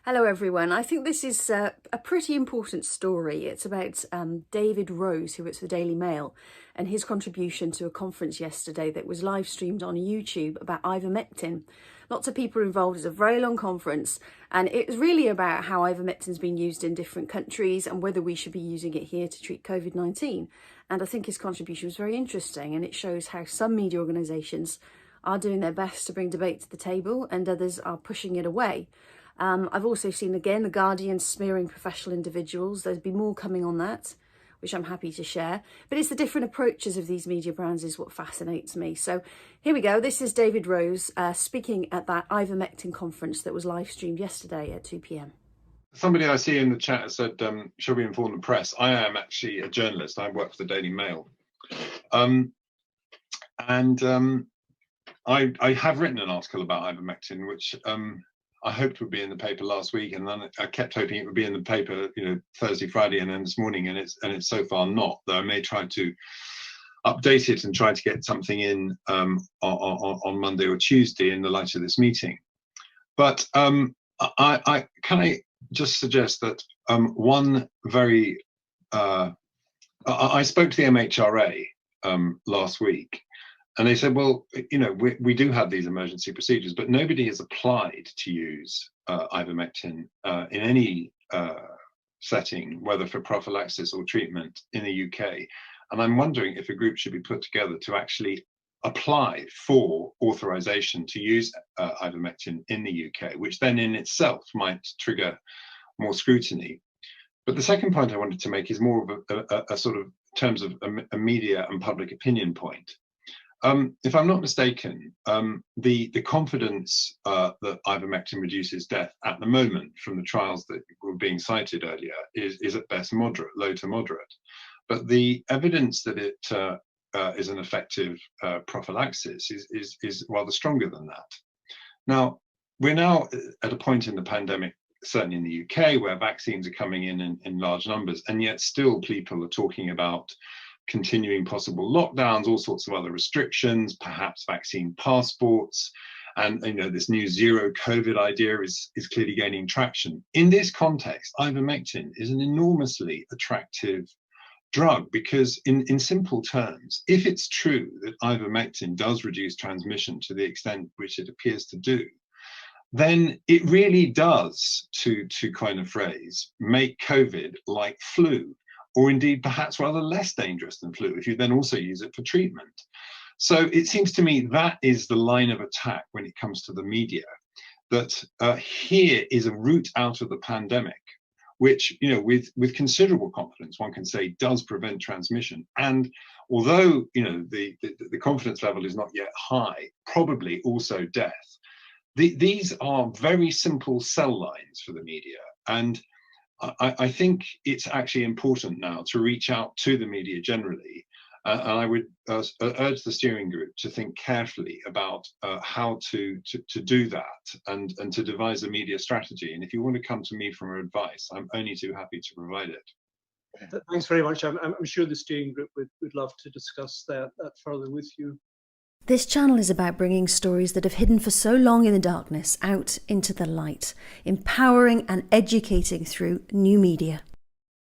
Hello everyone. I think this is a pretty important story. It's about David Rose, who works for the Daily Mail, and his contribution to a conference yesterday that was live streamed on YouTube about ivermectin. Lots of people were involved. It's a very long conference, and it was really about how ivermectin's been used in different countries and whether we should be using it here to treat COVID-19. And I think his contribution was very interesting, and it shows how some media organisations are doing their best to bring debate to the table and others are pushing it away. I've also seen, again, The Guardian smearing professional individuals. There's been more coming on that, which I'm happy to share. But it's the different approaches of these media brands is what fascinates me. So here we go. This is David Rose speaking at that ivermectin conference that was live streamed yesterday at 2 p.m. Somebody I see in the chat said, shall we inform the press? I am actually a journalist. I work for the Daily Mail. I have written an article about ivermectin, which I hoped would be in the paper last week, and then I kept hoping it would be in the paper, Thursday, Friday, and then this morning, and it's so far not. Though I may try to update it and try to get something in on Monday or Tuesday in the light of this meeting. But I just suggest that one very I spoke to the MHRA last week. And they said, well, we do have these emergency procedures, but nobody has applied to use ivermectin in any setting, whether for prophylaxis or treatment in the UK. And I'm wondering if a group should be put together to actually apply for authorization to use ivermectin in the UK, which then in itself might trigger more scrutiny. But the second point I wanted to make is more of a sort of terms of a media and public opinion point. If I'm not mistaken, the confidence that ivermectin reduces death at the moment from the trials that were being cited earlier is at best moderate, low to moderate. But the evidence that it is an effective prophylaxis is rather stronger than that. Now, we're now at a point in the pandemic, certainly in the UK, where vaccines are coming in large numbers, and yet still people are talking about continuing possible lockdowns, all sorts of other restrictions, perhaps vaccine passports, and this new zero COVID idea is clearly gaining traction. In this context, ivermectin is an enormously attractive drug because in simple terms, if it's true that ivermectin does reduce transmission to the extent which it appears to do, then it really does, to coin a phrase, make COVID like flu, or indeed perhaps rather less dangerous than flu if you then also use it for treatment. So it seems to me that is the line of attack when it comes to the media, that here is a route out of the pandemic, which, with considerable confidence, one can say does prevent transmission. And although, the confidence level is not yet high, probably also death. These are very simple cell lines for the media. And I think it's actually important now to reach out to the media generally, and I would urge the steering group to think carefully about how to do that and to devise a media strategy. And if you want to come to me for advice, I'm only too happy to provide it. Thanks very much. I'm sure the steering group would love to discuss that further with you. This channel is about bringing stories that have hidden for so long in the darkness out into the light, empowering and educating through new media.